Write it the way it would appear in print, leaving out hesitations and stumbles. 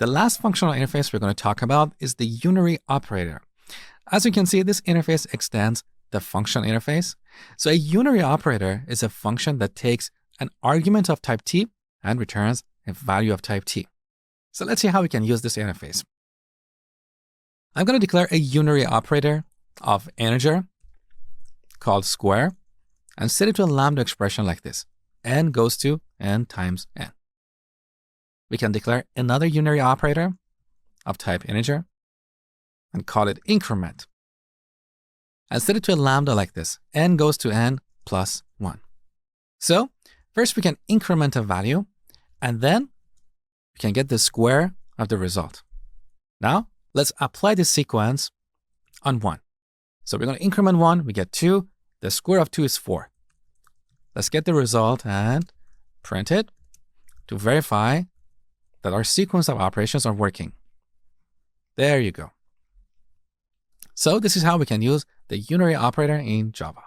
The last functional interface we're going to talk about is the unary operator. As you can see, this interface extends the function interface. So a unary operator is a function that takes an argument of type t and returns a value of type t. So let's see how we can use this interface. I'm going to declare a unary operator of integer called square and set it to a lambda expression like this. N goes to n times n. We can declare another unary operator of type integer and call it increment and set it to a lambda like this. N goes to n plus 1. So first we can increment a value and then we can get the square of the result. Now let's apply this sequence on 1. So we're going to increment 1, we get 2. The square of 2 is 4. Let's get the result and print it to verify that our sequence of operations are working. There you go. So this is how we can use the unary operator in Java.